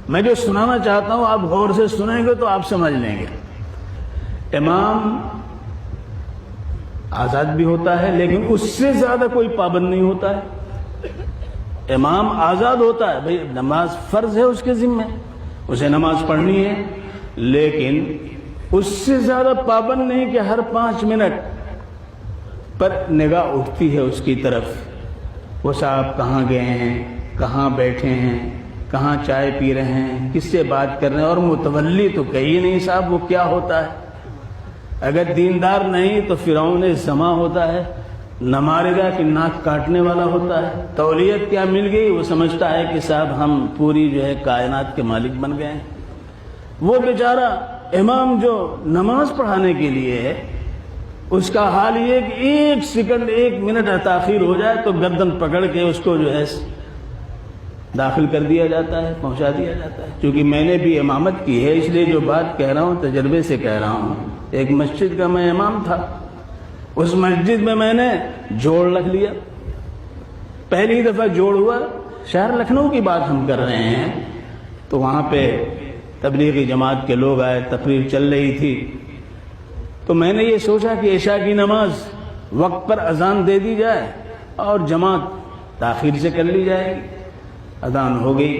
میں جو سنانا چاہتا ہوں آپ غور سے سنیں گے تو آپ سمجھ لیں گے۔ امام آزاد بھی ہوتا ہے لیکن اس سے زیادہ کوئی پابند نہیں ہوتا ہے۔ امام آزاد ہوتا ہے، بھئی نماز فرض ہے اس کے ذمہ، اسے نماز پڑھنی ہے، لیکن اس سے زیادہ پابند نہیں کہ ہر 5 منٹ پر نگاہ اٹھتی ہے اس کی طرف، وہ صاحب کہاں گئے ہیں، کہاں بیٹھے ہیں، کہاں چائے پی رہے ہیں، کس سے بات کر رہے ہیں، اور متولی تو کہیے نہیں صاحب وہ کیا ہوتا ہے۔ اگر دیندار نہیں تو فرعون زما ہوتا ہے، نماردہ کی ناک کاٹنے والا ہوتا ہے۔ تولیت کیا مل گئی، وہ سمجھتا ہے کہ صاحب ہم پوری جو ہے کائنات کے مالک بن گئے ہیں۔ وہ بیچارہ امام جو نماز پڑھانے کے لیے ہے، اس کا حال یہ کہ 1 سیکنڈ 1 منٹ تاخیر ہو جائے تو گردن پکڑ کے اس کو جو ہے داخل کر دیا جاتا ہے، پہنچا دیا جاتا ہے۔ کیونکہ میں نے بھی امامت کی ہے، اس لیے جو بات کہہ رہا ہوں تجربے سے کہہ رہا ہوں۔ ایک مسجد کا میں امام تھا، اس مسجد میں میں نے جوڑ رکھ لیا۔ پہلی دفعہ جوڑ ہوا، شہر لکھنؤ کی بات ہم کر رہے ہیں، تو وہاں پہ تبلیغی جماعت کے لوگ آئے، تقریر چل رہی تھی، تو میں نے یہ سوچا کہ عشاء کی نماز وقت پر اذان دے دی جائے اور جماعت تاخیر سے کر لی جائے گی۔ اذان ہو گئی،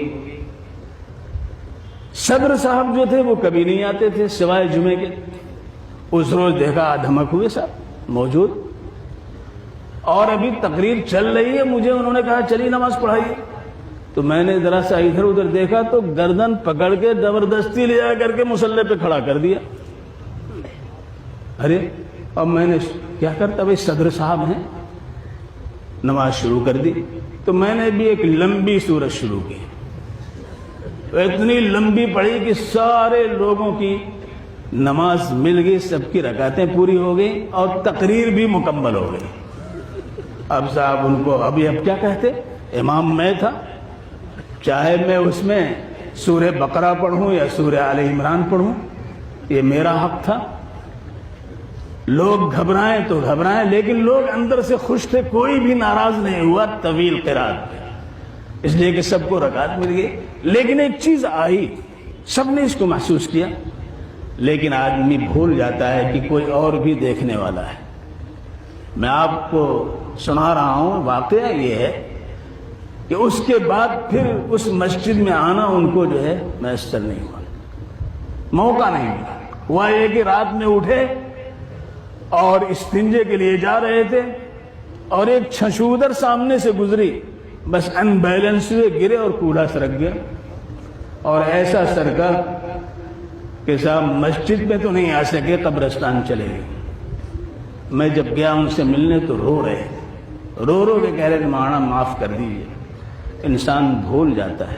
صدر صاحب جو تھے وہ کبھی نہیں آتے تھے سوائے جمعے کے۔ اس روز دیکھا دھمک ہوئے صاحب موجود، اور ابھی تقریر چل رہی ہے، مجھے انہوں نے کہا چلیے نماز پڑھائیے۔ تو میں نے ذرا سا ادھر ادھر دیکھا تو گردن پکڑ کے زبردستی لے جا کر کے مصلی پہ کھڑا کر دیا۔ ارے اب میں نے کیا کرتا، بھائی صدر صاحب ہیں، نماز شروع کر دی۔ تو میں نے بھی ایک لمبی سورت شروع کی، اتنی لمبی پڑھی کہ سارے لوگوں کی نماز مل گئی، سب کی رکعتیں پوری ہو گئی اور تقریر بھی مکمل ہو گئی۔ اب صاحب ان کو اب کیا کہتے، امام میں تھا، چاہے میں اس میں سورہ بقرہ پڑھوں یا سورہ آل عمران پڑھوں، یہ میرا حق تھا۔ لوگ گھبرائیں تو گھبرائیں، لیکن لوگ اندر سے خوش تھے، کوئی بھی ناراض نہیں ہوا طویل قرات، اس لیے کہ سب کو رکعت مل گئی۔ لیکن ایک چیز آئی، سب نے اس کو محسوس کیا، لیکن آدمی بھول جاتا ہے کہ کوئی اور بھی دیکھنے والا ہے۔ میں آپ کو سنا رہا ہوں، واقعہ یہ ہے کہ اس کے بعد پھر اس مسجد میں آنا ان کو جو ہے میسر نہیں ہوا، موقع نہیں ملا۔ ہوا یہ کہ رات میں اٹھے اور استنجے کے لیے جا رہے تھے اور ایک چھچودر سامنے سے گزری، بس ان بیلنس ہوئے، گرے اور کوڑا سرک گیا، اور ایسا سرکا کہ صاحب مسجد میں تو نہیں آ سکے، قبرستان چلے گئے۔ میں جب گیا ان سے ملنے تو رو رہے، رو رو کے کہہ رہے مولانا معاف کر دیجیے۔ انسان بھول جاتا ہے،